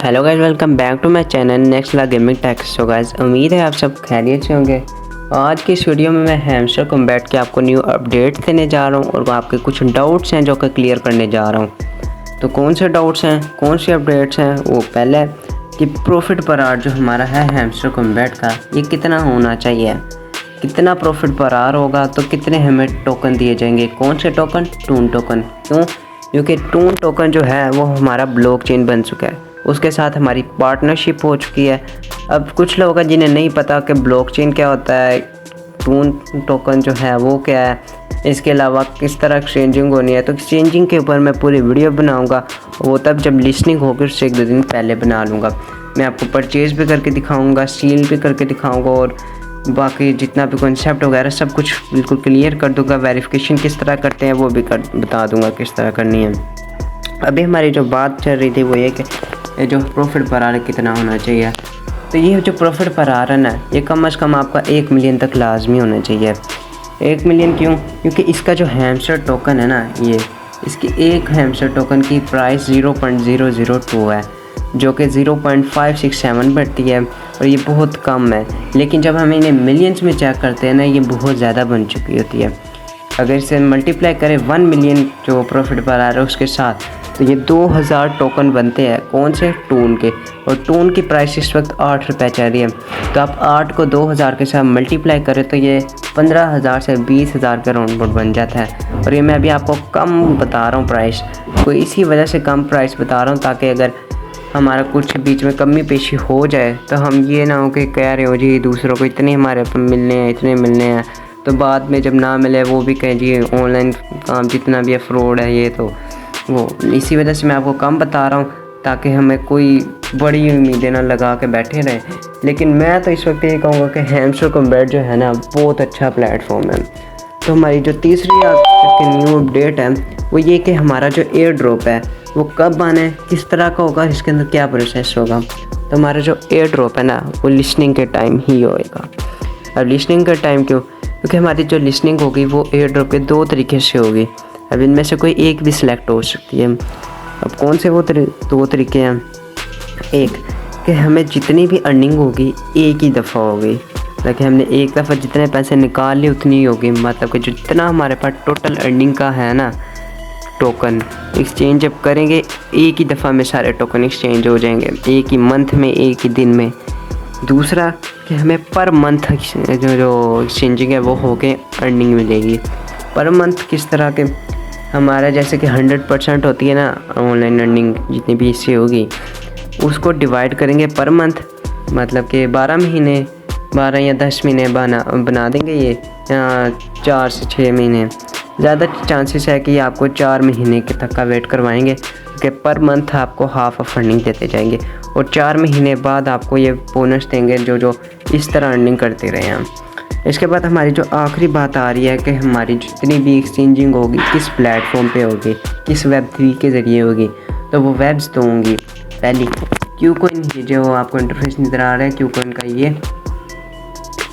Hello guys, welcome back to my channel next ला gaming techs. So guys, उम्मीद है आप सब खैरियत से होंगे। आज की इस वीडियो में मैं हैमस्टर कॉम्बैट के आपको न्यू अपडेट देने जा रहा हूं और आपके कुछ डाउट्स हैं जो कि क्लियर करने जा रहा हूं। तो कौन से डाउट्स हैं, कौन से अपडेट्स हैं, वो पहले कि प्रॉफिट पर आवर जो हमारा है हैमस्टर कॉम्बैट का, ये कितना होना चाहिए, कितना प्रॉफिट पर आवर होगा, तो कितने हमें टोकन दिए जाएंगे, कौन से टोकन, टून टोकन। क्यों? क्योंकि टून टोकन जो है वो हमारा ब्लॉकचेन बन चुका है, उसके साथ हमारी पार्टनरशिप हो चुकी है। अब कुछ लोग हैं जिन्हें नहीं पता कि ब्लॉकचेन क्या होता है, टून टोकन जो है वो क्या है, इसके अलावा किस तरह एक्सचेंजिंग होनी है। तो एक्सचेंजिंग के ऊपर मैं पूरी वीडियो बनाऊंगा, वो तब जब लिस्टिंग होगी उससे 1-2 दिन पहले बना लूँगा। मैं आपको परचेज़ भी करके दिखाऊँगा, सील भी करके दिखाऊँगा और बाकी जितना भी कॉन्सेप्ट वगैरह सब कुछ बिल्कुल क्लियर कर दूँगा। वेरिफिकेशन किस तरह करते हैं वो भी बता दूँगा किस तरह करनी है। अभी हमारी जो बात चल रही थी वो ये कि ये जो प्रॉफिट पर आवर कितना होना चाहिए। तो ये जो प्रॉफिट पर आवर है ना, ये कम से कम आपका 1 मिलियन तक लाजमी होना चाहिए। 1 मिलियन क्यों? क्योंकि इसका जो हैमस्टर टोकन है ना, ये इसकी एक हैमस्टर टोकन की प्राइस 0.002 है, जो कि 0.567 बढ़ती है और ये बहुत कम है। लेकिन जब हम इन्हें मिलियंस में चेक करते हैं ना, ये बहुत ज़्यादा बन चुकी होती है। अगर इसे मल्टीप्लाई करें 1 मिलियन जो प्रॉफिट पर आ रहा है उसके साथ, तो ये 2000 टोकन बनते हैं। कौन से? टून के। और टून की प्राइस इस वक्त 8 रुपये चल रही है। तो आप 8 को 2000 के साथ मल्टीप्लाई करें तो ये 15,000 से 20,000 के राउंड अबाउट बन जाता है। और ये मैं अभी आपको कम बता रहा हूँ प्राइस, तो इसी वजह से कम प्राइस बता रहा हूँ, ताकि अगर हमारा कुछ बीच में कमी पेशी हो जाए तो हम ये ना हो कि कह रहे हो जी दूसरों को इतने हमारे मिलने हैं, इतने मिलने हैं, तो बाद में जब ना मिले वो भी कहें जी ऑनलाइन काम जितना भी है फ्रॉड है ये, तो वो इसी वजह से मैं आपको कम बता रहा हूँ, ताकि हमें कोई बड़ी उम्मीदें ना लगा के बैठे रहें। लेकिन मैं तो इस वक्त ये कहूँगा कि हैमस्टर कॉम्बैट जो है ना, बहुत अच्छा प्लेटफॉर्म है। तो हमारी जो तीसरी न्यू अपडेट है वो ये कि हमारा जो एयर ड्रॉप है वो कब आना है, किस तरह का होगा, इसके अंदर क्या प्रोसेस होगा। तो हमारा जो एयर ड्रॉप है ना, वो लिस्निंग के टाइम ही होएगा। अब लिस्निंग का टाइम क्यों? क्योंकि हमारी जो लिस्निंग होगी वो एयर ड्रॉप के 2 तरीके से होगी। अब इनमें से कोई एक भी सिलेक्ट हो सकती है। अब कौन से वो 2 तरीके हैं? एक कि हमें जितनी भी अर्निंग होगी एक ही दफ़ा होगी, लेकिन हमने एक दफ़ा जितने पैसे निकाल लिए उतनी ही होगी। मतलब कि जितना हमारे पास टोटल अर्निंग का है ना, टोकन एक्सचेंज जब करेंगे एक ही दफ़ा में सारे टोकन एक्सचेंज हो जाएंगे, एक ही मंथ में, एक ही दिन में। दूसरा कि हमें पर मंथ जो एक्सचेंजिंग है वो होके अर्निंग मिलेगी। पर मंथ किस तरह के? हमारा जैसे कि 100% होती है ना ऑनलाइन अर्निंग, जितनी भी इससे होगी उसको डिवाइड करेंगे पर मंथ, मतलब कि 12 महीने, 12 या 10 महीने बना देंगे ये, या 4 से 6 महीने। ज़्यादा चांसेस है कि आपको 4 महीने के तक का वेट करवाएंगे, क्योंकि पर मंथ आपको हाफ ऑफ अर्निंग देते जाएंगे और 4 महीने बाद आपको ये बोनस देंगे जो इस तरह अर्निंग करते रहे हम। इसके बाद हमारी जो आखिरी बात आ रही है कि हमारी जितनी भी एक्सचेंजिंग होगी किस प्लेटफॉर्म पे होगी, किस Web3 के ज़रिए होगी। तो वो वेब्स तो होंगी। पहली क्यूकॉइन, ये जो आपको इंटरफेस नज़र आ रहा है क्यूकॉइन का ये।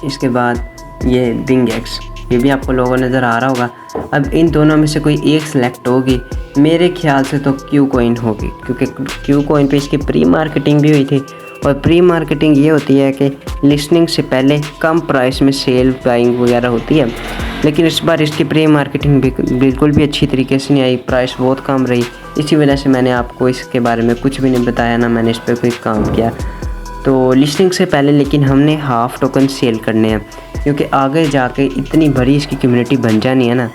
इसके बाद ये बिंगएक्स, ये भी आपको लोगों नज़र आ रहा होगा। अब इन दोनों में से कोई एक सिलेक्ट होगी, मेरे ख्याल से तो क्यूकॉइन होगी, क्योंकि क्यूकॉइन पे इसकी प्री मार्केटिंग भी हुई थी। और प्री मार्केटिंग ये होती है कि लिस्टिंग से पहले कम प्राइस में सेल बाइंग वगैरह होती है, लेकिन इस बार इसकी प्री मार्केटिंग बिल्कुल भी अच्छी तरीके से नहीं आई, प्राइस बहुत कम रही। इसी वजह से मैंने आपको इसके बारे में कुछ भी नहीं बताया, ना मैंने इस पर कोई काम किया। तो लिस्टिंग से पहले लेकिन हमने हाफ़ टोकन सेल करने हैं, क्योंकि आगे जाके इतनी बड़ी इसकी कम्युनिटी बन जानी है ना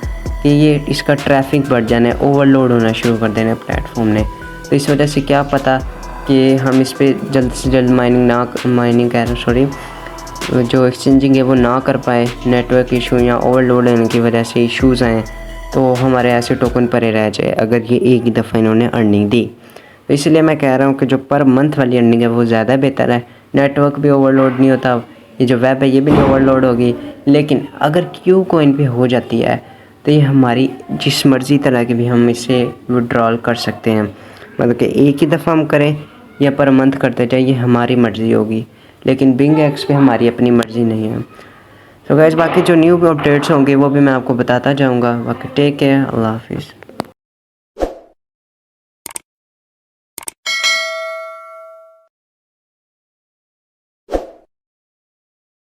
कि ये इसका ट्रैफिक बढ़ जाना है, ओवरलोड होना शुरू कर देना है प्लेटफॉर्म ने। तो इस वजह से क्या पता कि हम इस पर जल्द से जल्द जो एक्सचेंजिंग है वो ना कर पाए, नेटवर्क इशू या ओवरलोड होने की वजह से इश्यूज़ आएँ, तो हमारे ऐसे टोकन पड़े रह जाए अगर ये एक ही दफ़ा इन्होंने अर्निंग दी। तो इसलिए मैं कह रहा हूँ कि जो पर मंथ वाली अर्निंग है वो ज़्यादा बेहतर है। नेटवर्क भी ओवरलोड नहीं होता, ये जो वेब है ये भी नहीं ओवरलोड होगी। लेकिन अगर क्यूकॉइन पे हो जाती है तो ये हमारी जिस मर्ज़ी तरह की भी हम इसे विड्रॉल कर सकते हैं, मतलब कि एक ही दफ़ा हम करें या पर मंथ करते जाए, ये हमारी मर्ज़ी होगी। लेकिन बिंगएक्स पे हमारी अपनी मर्ज़ी नहीं है। तो गाइस, बाकी जो न्यू अपडेट्स होंगे वो भी मैं आपको बताता जाऊँगा। बाकी टेक केयर, अल्लाह हाफिज़।